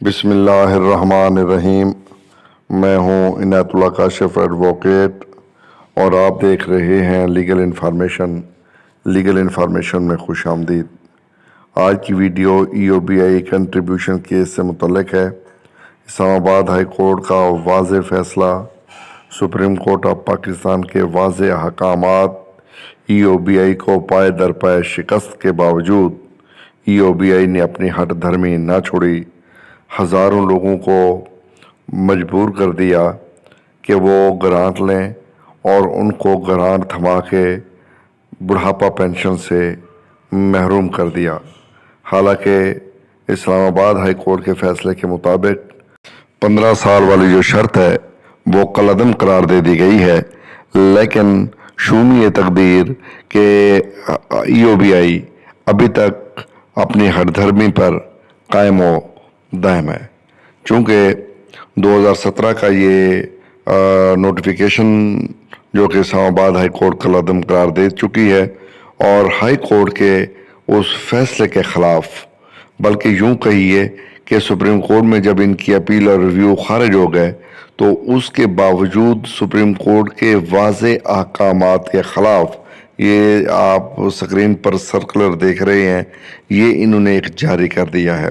بسم اللہ الرحمن الرحیم۔ میں ہوں عنایت اللہ کاشف ایڈووکیٹ اور آپ دیکھ رہے ہیں لیگل انفارمیشن میں خوش آمدید۔ آج کی ویڈیو EOBI کنٹریبیوشن کیس سے متعلق ہے۔ اسلام آباد ہائی کورٹ کا واضح فیصلہ، سپریم کورٹ آف پاکستان کے واضح احکامات، EOBI کو پائے در پائے شکست کے باوجود EOBI نے اپنی ہٹ دھرمی نہ چھوڑی، ہزاروں لوگوں کو مجبور کر دیا کہ وہ گرانٹ لیں اور ان کو گرانٹ تھما کے بڑھاپا پینشن سے محروم کر دیا۔ حالانکہ اسلام آباد ہائی کورٹ کے فیصلے کے مطابق 15 سال والی جو شرط ہے وہ کالعدم قرار دے دی گئی ہے، لیکن شومی تقدیر کہ EOBI ابھی تک اپنی ہٹ دھرمی پر قائم و دائم ہے۔ چونکہ 2017 کا یہ نوٹیفیکیشن جو کہ اسلام آباد ہائی کورٹ کالعدم قرار دے چکی ہے اور ہائی کورٹ کے اس فیصلے کے خلاف، بلکہ یوں کہیے کہ سپریم کورٹ میں جب ان کی اپیل اور ریویو خارج ہو گئے تو اس کے باوجود سپریم کورٹ کے واضح احکامات کے خلاف، یہ آپ سکرین پر سرکولر دیکھ رہے ہیں، یہ انہوں نے ایک جاری کر دیا ہے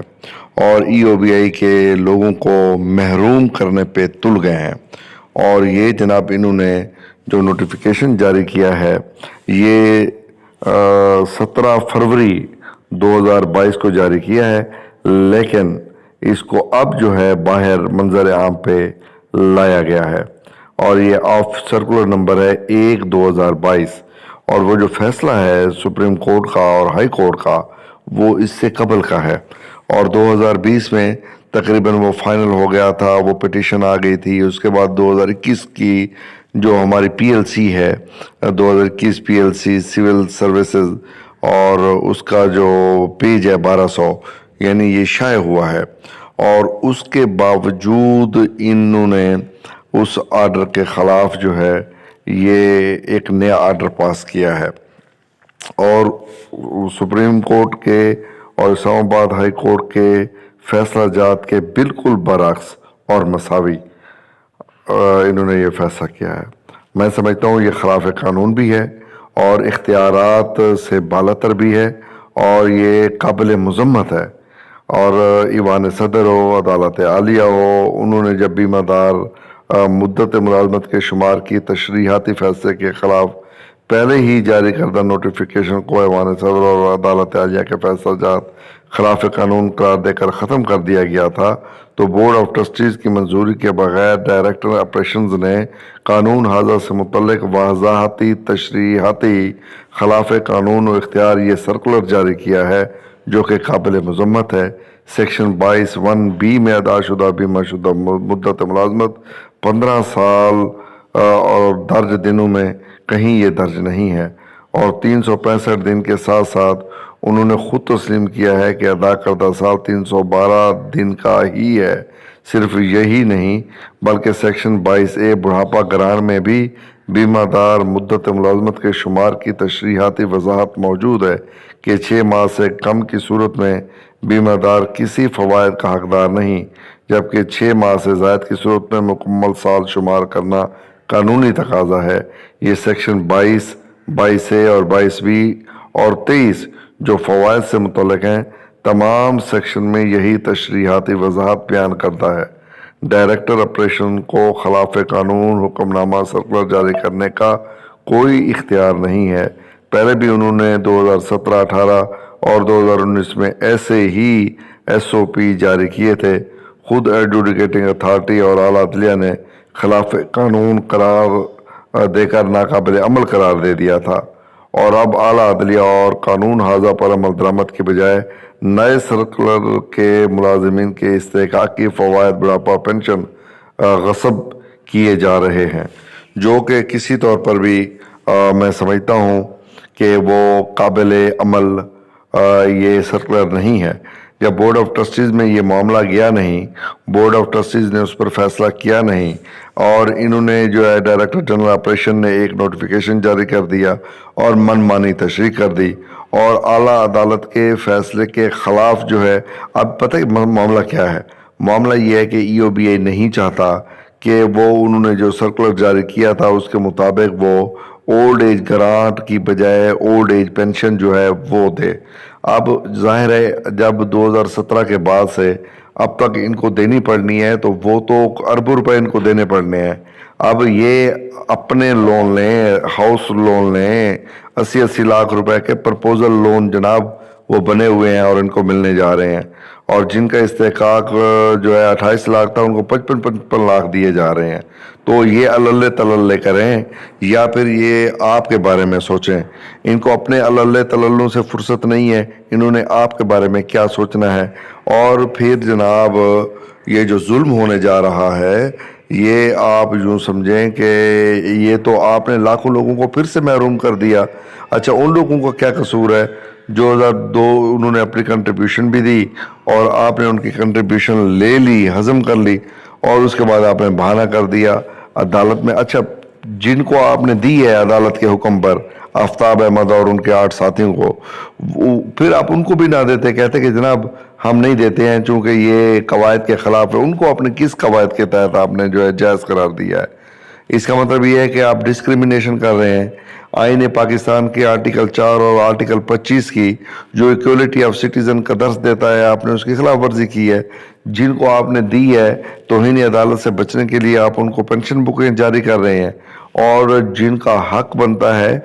اور EOBI کے لوگوں کو محروم کرنے پہ تل گئے ہیں۔ اور یہ جناب انہوں نے جو نوٹیفیکیشن جاری کیا ہے یہ 17 فروری 2022 کو جاری کیا ہے، لیکن اس کو اب جو ہے باہر منظر عام پہ لایا گیا ہے اور یہ آف سرکولر نمبر ہے 1/2022 اور وہ جو فیصلہ ہے سپریم کورٹ کا اور ہائی کورٹ کا وہ اس سے قبل کا ہے اور 2020 میں تقریباً وہ فائنل ہو گیا تھا، وہ پٹیشن آ گئی تھی۔ اس کے بعد 2021 کی جو ہماری PLC ہے، 2021 PLC سول سروسز، اور اس کا جو پیج ہے 1200، یعنی یہ شائع ہوا ہے اور اس کے باوجود انہوں نے اس آرڈر کے خلاف جو ہے یہ ایک نیا آرڈر پاس کیا ہے اور سپریم کورٹ کے اور اسلام آباد ہائی کورٹ کے فیصلہ جات کے بالکل برعکس اور مساوی انہوں نے یہ فیصلہ کیا ہے۔ میں سمجھتا ہوں یہ خلاف قانون بھی ہے اور اختیارات سے بالاتر بھی ہے اور یہ قابل مذمت ہے۔ اور ایوان صدر ہو، عدالت عالیہ ہو، انہوں نے جب بیمہ دار مدت ملازمت کے شمار کی تشریحاتی فیصلے کے خلاف پہلے ہی جاری کردہ نوٹیفیکیشن کو ایوان صدر اور عدالت عالیہ کے فیصلہ جات خلاف قانون قرار دے کر ختم کر دیا گیا تھا، تو بورڈ آف ٹرسٹیز کی منظوری کے بغیر ڈائریکٹر آپریشنز نے قانون ہاذا سے متعلق وضاحتی تشریحاتی خلاف قانون و اختیار یہ سرکولر جاری کیا ہے جو کہ قابل مذمت ہے۔ سیکشن 22(1)B میں ادا شدہ بیمہ شدہ مدت ملازمت 15 سال اور درج دنوں میں کہیں یہ درج نہیں ہے اور 365 دن کے ساتھ ساتھ انہوں نے خود تسلیم کیا ہے کہ ادا کردہ سال 312 دن کا ہی ہے۔ صرف یہی نہیں بلکہ سیکشن 22A بڑھاپا گرانٹ میں بھی بیمہ دار مدت ملازمت کے شمار کی تشریحاتی وضاحت موجود ہے کہ 6 ماہ سے کم کی صورت میں بیمہ دار کسی فوائد کا حقدار نہیں، جبکہ 6 ماہ سے زائد کی صورت میں مکمل سال شمار کرنا قانونی تقاضا ہے۔ یہ سیکشن 22، 22A اور 22B اور 23 جو فوائد سے متعلق ہیں، تمام سیکشن میں یہی تشریحاتی وضاحت بیان کرتا ہے۔ ڈائریکٹر آپریشن کو خلاف قانون حکم نامہ سرکولر جاری کرنے کا کوئی اختیار نہیں ہے۔ پہلے بھی انہوں نے 2017، 18 اور 2019 میں ایسے ہی SOP جاری کیے تھے۔ خود ایڈجوڈیکیٹنگ اتھارٹی اور اعلیٰ عدلیہ نے خلاف قانون قرار دے کر ناقابل عمل قرار دے دیا تھا اور اب اعلیٰ عدلیہ اور قانون ہاذا پر عمل درآمد کے بجائے نئے سرکولر کے ملازمین کے استحقاقی فوائد بڑھاپا پینشن غصب کیے جا رہے ہیں، جو کہ کسی طور پر بھی میں سمجھتا ہوں کہ وہ قابل عمل یہ سرکولر نہیں ہے۔ جب بورڈ آف ٹرسٹیز میں یہ معاملہ گیا نہیں، بورڈ آف ٹرسٹیز نے اس پر فیصلہ کیا نہیں اور انہوں نے جو ہے ڈائریکٹر جنرل آپریشن نے ایک نوٹیفیکیشن جاری کر دیا اور من مانی تشریح کر دی اور اعلیٰ عدالت کے فیصلے کے خلاف جو ہے، اب پتہ ہے معاملہ کیا ہے، معاملہ یہ ہے کہ EOBI نہیں چاہتا کہ وہ انہوں نے جو سرکولر جاری کیا تھا اس کے مطابق وہ اولڈ ایج گرانٹ کی بجائے اولڈ ایج پینشن جو ہے وہ دے۔ اب ظاہر ہے جب 2017 کے بعد سے اب تک ان کو دینی پڑنی ہے تو وہ تو اربوں روپے ان کو دینے پڑنے ہیں۔ اب یہ اپنے لون لیں، ہاؤس لون لیں، 80 لاکھ روپے کے پرپوزل لون جناب وہ بنے ہوئے ہیں اور ان کو ملنے جا رہے ہیں، اور جن کا استحقاق جو ہے 28 لاکھ تھا ان کو 55 لاکھ دیے جا رہے ہیں۔ تو یہ اللہ تللے کریں یا پھر یہ آپ کے بارے میں سوچیں۔ ان کو اپنے اللہ تللوں سے فرصت نہیں ہے، انہوں نے آپ کے بارے میں کیا سوچنا ہے۔ اور پھر جناب یہ جو ظلم ہونے جا رہا ہے یہ آپ یوں سمجھیں کہ یہ تو آپ نے لاکھوں لوگوں کو پھر سے محروم کر دیا۔ اچھا ان لوگوں کا کیا قصور ہے جو 2002 انہوں نے اپنی کنٹریبیوشن بھی دی اور آپ نے ان کی کنٹریبیوشن لے لی، ہضم کر لی، اور اس کے بعد آپ نے بہانہ کر دیا عدالت میں۔ اچھا جن کو آپ نے دی ہے عدالت کے حکم پر، آفتاب احمد اور ان کے 8 ساتھیوں کو، پھر آپ ان کو بھی نہ دیتے، کہتے کہ جناب ہم نہیں دیتے ہیں چونکہ یہ قواعد کے خلاف ہے۔ ان کو اپنے کس قواعد کے تحت آپ نے جو ہے جائز قرار دیا ہے؟ اس کا مطلب یہ ہے کہ آپ ڈسکریمنیشن کر رہے ہیں۔ آئین پاکستان کے آرٹیکل 4 اور آرٹیکل 25 کی جو ایکولیٹی آف سٹیزن کا درس دیتا ہے آپ نے اس کی خلاف ورزی کی ہے۔ جن کو آپ نے دی ہے توہین عدالت سے بچنے کے لیے آپ ان کو پینشن بکیں جاری کر رہے ہیں، اور جن کا حق بنتا ہے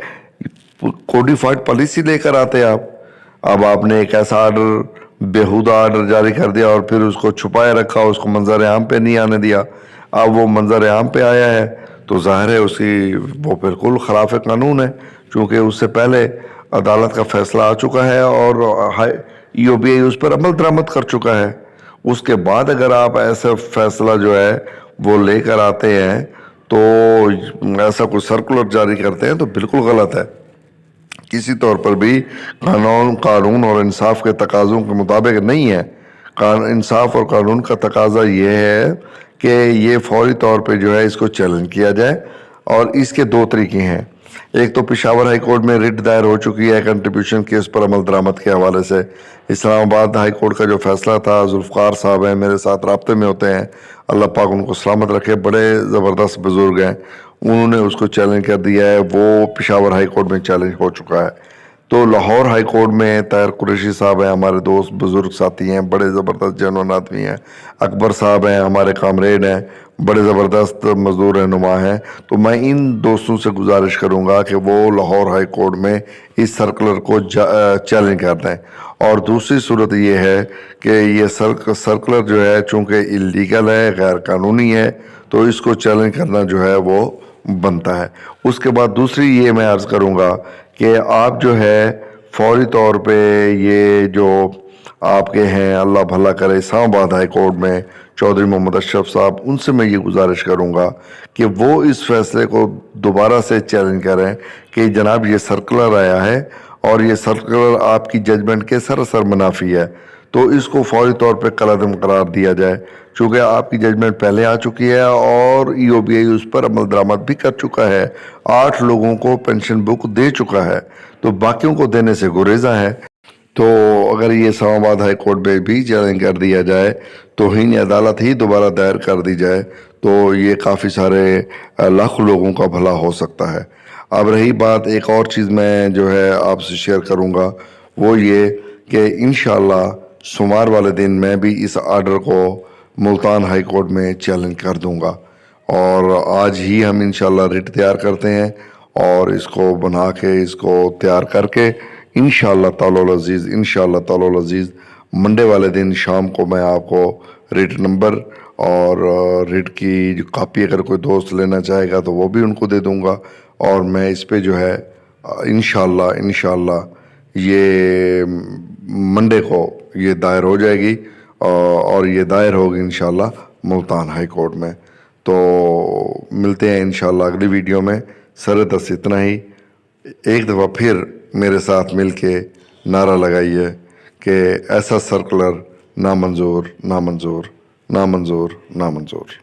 کوڈیفائڈ پالیسی لے کر آتے آپ۔ اب آپ نے ایک ایسا آرڈر، بیہودہ آرڈر جاری کر دیا اور پھر اس کو چھپائے رکھا، اس کو منظر عام پہ نہیں آنے دیا۔ اب وہ منظر عام پہ آیا ہے تو ظاہر ہے وہ بالکل خلاف قانون ہے، چونکہ اس سے پہلے عدالت کا فیصلہ آ چکا ہے اور EOBI اس پر عمل درآمد کر چکا ہے۔ اس کے بعد اگر آپ ایسا فیصلہ جو ہے وہ لے کر آتے ہیں تو ایسا کوئی سرکولر جاری کرتے ہیں تو بالکل غلط ہے۔ کسی طور پر بھی قانون اور انصاف کے تقاضوں کے مطابق نہیں ہے۔ انصاف اور قانون کا تقاضا یہ ہے کہ یہ فوری طور پہ جو ہے اس کو چیلنج کیا جائے، اور اس کے 2 طریقے ہیں۔ ایک تو پشاور ہائی کورٹ میں ریٹ دائر ہو چکی ہے کنٹریبیوشن کیس پر عمل درآمد کے حوالے سے۔ اسلام آباد ہائی کورٹ کا جو فیصلہ تھا، ذوالفقار صاحب ہیں میرے ساتھ رابطے میں ہوتے ہیں، اللہ پاک ان کو سلامت رکھے، بڑے زبردست بزرگ ہیں، انہوں نے اس کو چیلنج کر دیا ہے، وہ پشاور ہائی کورٹ میں چیلنج ہو چکا ہے۔ تو لاہور ہائی کورٹ میں طاہر قریشی صاحب ہیں، ہمارے دوست بزرگ ساتھی ہیں، بڑے زبردست جنون آدمی ہیں، اکبر صاحب ہیں ہمارے کامریڈ ہیں، بڑے زبردست مزدور رہنما ہیں۔ تو میں ان دوستوں سے گزارش کروں گا کہ وہ لاہور ہائی کورٹ میں اس سرکولر کو چیلنج کر دیں۔ اور دوسری صورت یہ ہے کہ یہ سرکولر جو ہے چونکہ اللیگل ہے، غیر قانونی ہے، تو اس کو چیلنج کرنا جو ہے وہ بنتا ہے۔ اس کے بعد دوسری یہ میں عرض کروں گا کہ آپ جو ہے فوری طور پہ یہ جو آپ کے ہیں اللہ بھلا کرے اسلام آباد ہائی کورٹ میں چودھری محمد اشرف صاحب، ان سے میں یہ گزارش کروں گا کہ وہ اس فیصلے کو دوبارہ سے چیلنج کریں کہ جناب یہ سرکولر آیا ہے اور یہ سرکولر آپ کی ججمنٹ کے سراسر منافی ہے، تو اس کو فوری طور پہ کالعدم قرار دیا جائے، چونکہ آپ کی ججمنٹ پہلے آ چکی ہے اور EOBI اس پر عمل درآمد بھی کر چکا ہے، 8 لوگوں کو پینشن بک دے چکا ہے، تو باقیوں کو دینے سے گریزاں ہے۔ تو اگر یہ اسلام آباد ہائی کورٹ میں بھی چیلنج کر دیا جائے، توہین عدالت ہی دوبارہ دائر کر دی جائے، تو یہ کافی سارے لاکھوں لوگوں کا بھلا ہو سکتا ہے۔ اب رہی بات، ایک اور چیز میں جو ہے آپ سے شیئر کروں گا، وہ یہ کہ انشاءاللہ سوموار والے دن میں بھی اس آرڈر کو ملتان ہائی کورٹ میں چیلنج کر دوں گا، اور آج ہی ہم انشاءاللہ ریٹ تیار کرتے ہیں اور اس کو بنا کے اس کو تیار کر کے انشاءاللہ تعالی العزیز منڈے والے دن شام کو میں آپ کو ریٹ نمبر اور ریٹ کی جو کاپی اگر کوئی دوست لینا چاہے گا تو وہ بھی ان کو دے دوں گا، اور میں اس پہ جو ہے انشاءاللہ یہ منڈے کو یہ دائر ہو جائے گی، اور یہ دائر ہوگی انشاءاللہ ملتان ہائی کورٹ میں۔ تو ملتے ہیں انشاءاللہ اگلی ویڈیو میں۔ سر دست اتنا ہی، ایک دفعہ پھر میرے ساتھ مل کے نعرہ لگائیے کہ ایسا سرکولر نامنظور نامنظور نامنظور نامنظور۔